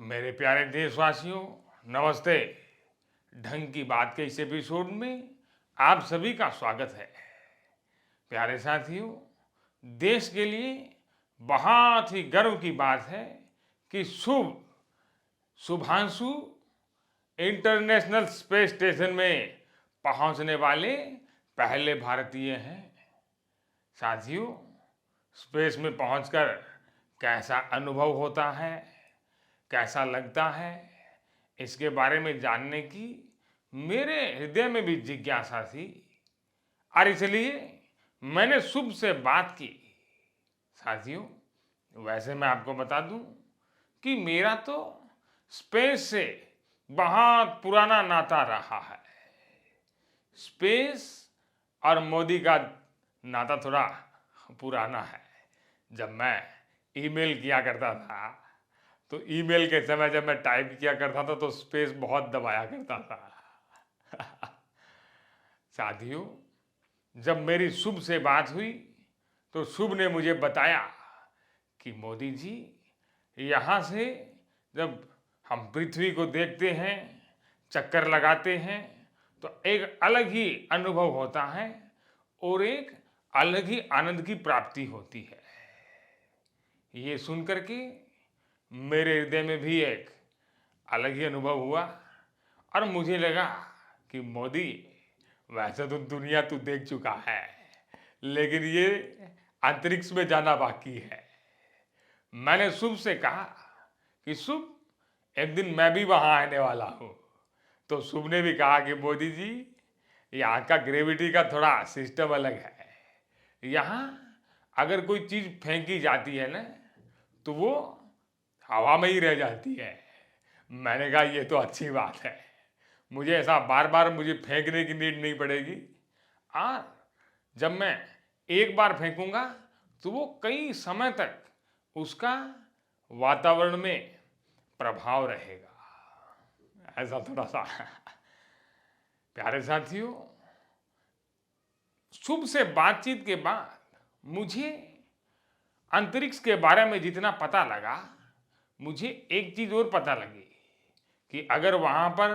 मेरे प्यारे देशवासियों, नमस्ते। ढंग की बात के इस एपिसोड में आप सभी का स्वागत है। प्यारे साथियों, देश के लिए बहुत ही गर्व की बात है कि शुभांशु इंटरनेशनल स्पेस स्टेशन में पहुंचने वाले पहले भारतीय हैं। साथियों, स्पेस में पहुंचकर कैसा अनुभव होता है, कैसा लगता है, इसके बारे में जानने की मेरे हृदय में भी जिज्ञासा थी और इसलिए मैंने शुभ से बात की। साथियों, वैसे मैं आपको बता दूं कि मेरा तो स्पेस से बहुत पुराना नाता रहा है। स्पेस और मोदी का नाता थोड़ा पुराना है। जब मैं ईमेल किया करता था तो ईमेल के समय जब मैं टाइप किया करता था तो स्पेस बहुत दबाया करता था। साथियों, जब मेरी शुभ से बात हुई तो शुभ ने मुझे बताया कि मोदी जी, यहाँ से जब हम पृथ्वी को देखते हैं, चक्कर लगाते हैं, तो एक अलग ही अनुभव होता है और एक अलग ही आनंद की प्राप्ति होती है। ये सुनकर के मेरे हृदय में भी एक अलग ही अनुभव हुआ और मुझे लगा कि मोदी, वैसे तो दुनिया तू देख चुका है, लेकिन ये अंतरिक्ष में जाना बाकी है। मैंने शुभ से कहा कि शुभ, एक दिन मैं भी वहां आने वाला हूं। तो शुभ ने भी कहा कि मोदी जी, यहाँ का ग्रेविटी का थोड़ा सिस्टम अलग है। यहाँ अगर कोई चीज फेंकी जाती है ना, तो वो हवा में ही रह जाती है। मैंने कहा ये तो अच्छी बात है, मुझे ऐसा बार बार मुझे फेंकने की नीड नहीं पड़ेगी। और जब मैं एक बार फेंकूंगा तो वो कई समय तक उसका वातावरण में प्रभाव रहेगा। ऐसा थोड़ा सा। प्यारे साथियों, शुभ से बातचीत के बाद मुझे अंतरिक्ष के बारे में जितना पता लगा, मुझे एक चीज और पता लगी कि अगर वहां पर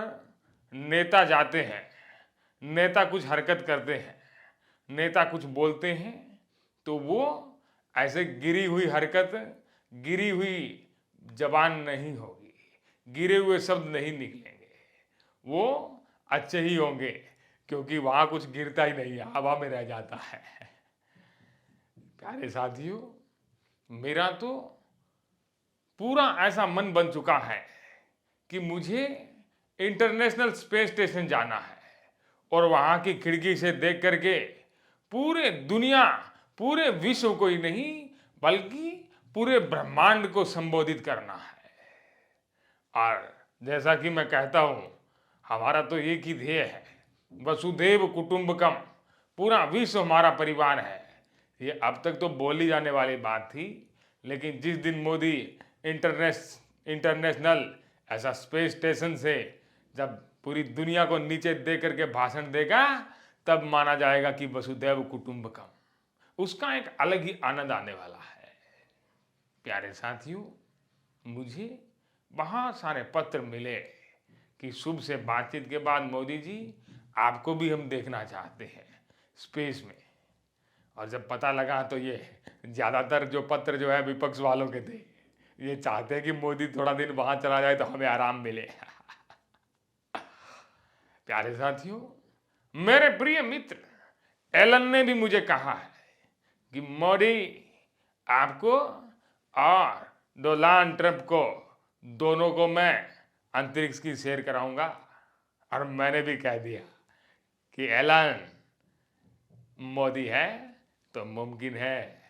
नेता जाते हैं, नेता कुछ हरकत करते हैं, नेता कुछ बोलते हैं, तो वो ऐसे गिरी हुई हरकत, गिरी हुई जबान नहीं होगी, गिरे हुए शब्द नहीं निकलेंगे, वो अच्छे ही होंगे, क्योंकि वहां कुछ गिरता ही नहीं है, हवा में रह जाता है। प्यारे साथियों, मेरा तो पूरा ऐसा मन बन चुका है कि मुझे इंटरनेशनल स्पेस स्टेशन जाना है और वहां की खिड़की से देख करके पूरे दुनिया, पूरे विश्व को ही नहीं बल्कि पूरे ब्रह्मांड को संबोधित करना है। और जैसा कि मैं कहता हूं, हमारा तो एक ही ध्येय है, वसुधैव कुटुंबकम, पूरा विश्व हमारा परिवार है। ये अब तक तो बोली जाने वाली बात थी, लेकिन जिस दिन मोदी इंटरनेशनल ऐसा स्पेस स्टेशन से जब पूरी दुनिया को नीचे दे करके भाषण देगा, तब माना जाएगा कि वसुधैव कुटुंबकम। उसका एक अलग ही आनंद आने वाला है। प्यारे साथियों, मुझे बहुत सारे पत्र मिले कि शुभ से बातचीत के बाद मोदी जी, आपको भी हम देखना चाहते हैं स्पेस में। और जब पता लगा तो ये ज़्यादातर जो पत्र जो है विपक्ष वालों के थे। ये चाहते हैं कि मोदी थोड़ा दिन वहां चला जाए तो हमें आराम मिले। प्यारे साथियों, मेरे प्रिय मित्र एलन ने भी मुझे कहा है कि मोदी, आपको और डोनाल्ड ट्रंप को, दोनों को मैं अंतरिक्ष की सैर कराऊंगा। और मैंने भी कह दिया कि एलन, मोदी है तो मुमकिन है।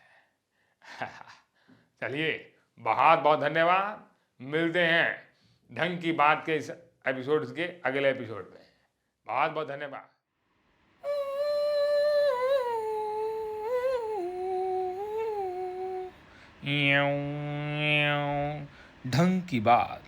चलिए, बहुत बहुत धन्यवाद। मिलते हैं ढंग की बात के इस एपिसोड के अगले एपिसोड में। बहुत बहुत धन्यवाद। ढंग की बात।